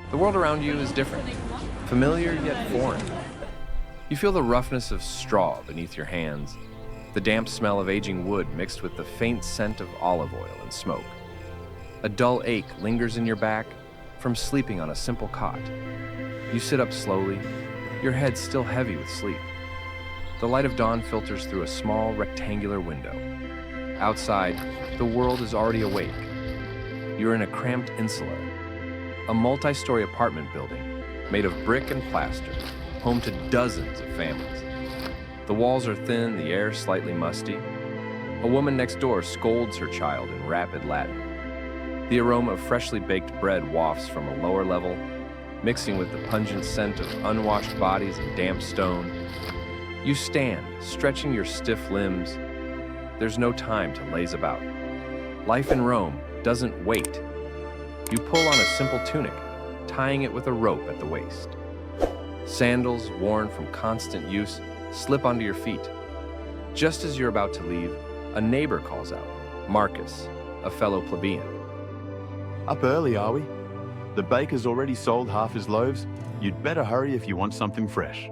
The world around you is different, familiar yet foreign. You feel the roughness of straw beneath your hands, the damp smell of aging wood mixed with the faint scent of olive oil and smoke. A dull ache lingers in your back from sleeping on a simple cot. You sit up slowly, your head still heavy with sleep. The light of dawn filters through a small rectangular window. Outside, the world is already awake. You're in a cramped insulae, a multi-story apartment building made of brick and plaster, home to dozens of families. The walls are thin, the air slightly musty. A woman next door scolds her child in rapid Latin. The aroma of freshly baked bread wafts from a lower level, mixing with the pungent scent of unwashed bodies and damp stone. You stand, stretching your stiff limbs. There's no time to laze about. Life in Rome doesn't wait. You pull on a simple tunic, tying it with a rope at the waist. Sandals, worn from constant use, slip onto your feet. Just as you're about to leave, a neighbor calls out, Marcus, a fellow plebeian. Up early, are we? The baker's already sold half his loaves. You'd better hurry if you want something fresh.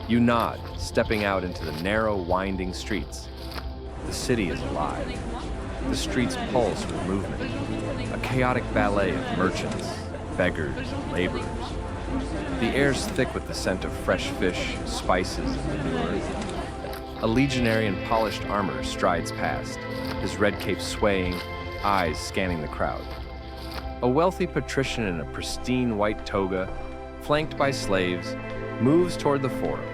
You nod, stepping out into the narrow, winding streets. The city is alive. The streets pulse with movement, a chaotic ballet of merchants, beggars, and laborers. The air's thick with the scent of fresh fish, spices, and manure. A legionary in polished armor strides past, his red cape swaying, eyes scanning the crowd. A wealthy patrician in a pristine white toga, flanked by slaves, moves toward the forum,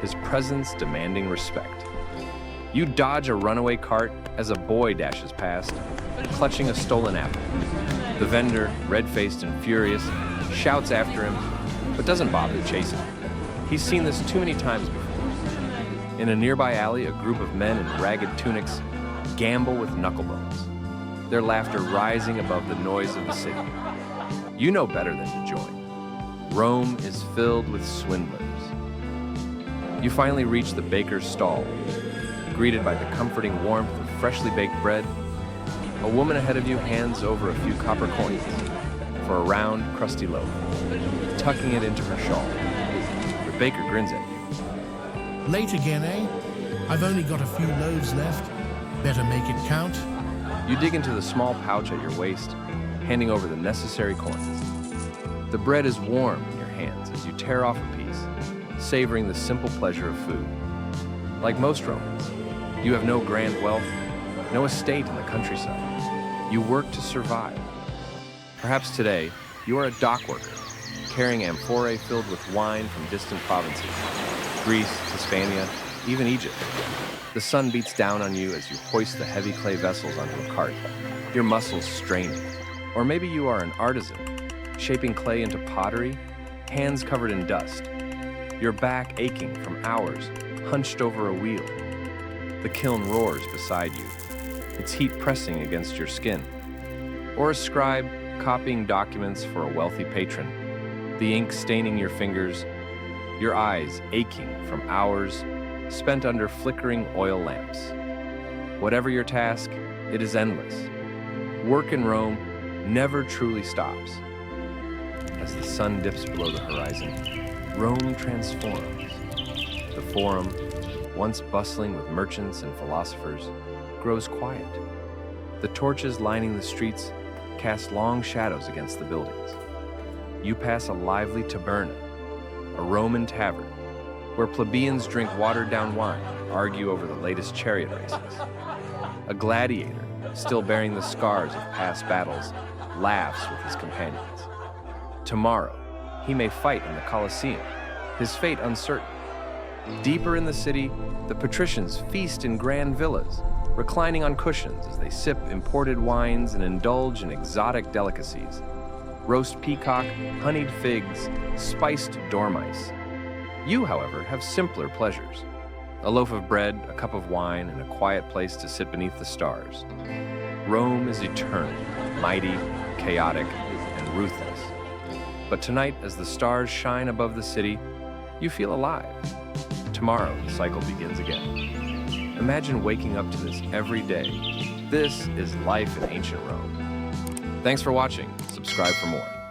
his presence demanding respect. You dodge a runaway cart as a boy dashes past, clutching a stolen apple. The vendor, red-faced and furious, shouts after him, but doesn't bother chasing him. He's seen this too many times before. In a nearby alley, a group of men in ragged tunics gamble with knucklebones, their laughter rising above the noise of the city. You know better than to join. Rome is filled with swindlers. You finally reach the baker's stall, greeted by the comforting warmth of freshly baked bread. A woman ahead of you hands over a few copper coins for a round, crusty loaf, tucking it into her shawl. The baker grins at you. Late again, eh? I've only got a few loaves left. Better make it count. You dig into the small pouch at your waist, handing over the necessary coins. The bread is warm in your hands as you tear off a piece, savoring the simple pleasure of food. Like most Romans, you have no grand wealth, no estate in the countryside. You work to survive. Perhaps today, you are a dock worker, carrying amphorae filled with wine from distant provinces, Greece, Hispania, even Egypt. The sun beats down on you as you hoist the heavy clay vessels onto a cart, your muscles straining. Or maybe you are an artisan, shaping clay into pottery, hands covered in dust, your back aching from hours hunched over a wheel. The kiln roars beside you, its heat pressing against your skin. Or a scribe copying documents for a wealthy patron, the ink staining your fingers, your eyes aching from hours spent under flickering oil lamps. Whatever your task, it is endless. Work in Rome never truly stops. As the sun dips below the horizon, Rome transforms. The forum, once bustling with merchants and philosophers, grows quiet. The torches lining the streets cast long shadows against the buildings. You pass a lively taberna, a Roman tavern, where plebeians drink watered-down wine and argue over the latest chariot races. A gladiator, still bearing the scars of past battles, laughs with his companions. Tomorrow, he may fight in the Colosseum, his fate uncertain. Deeper in the city, the patricians feast in grand villas, reclining on cushions as they sip imported wines and indulge in exotic delicacies. Roast peacock, honeyed figs, spiced dormice. You, however, have simpler pleasures. A loaf of bread, a cup of wine, and a quiet place to sit beneath the stars. Rome is eternal, mighty, chaotic, and ruthless. But tonight, as the stars shine above the city, you feel alive. Tomorrow, the cycle begins again. Imagine waking up to this every day. This is life in ancient Rome. Thanks for watching. Subscribe for more.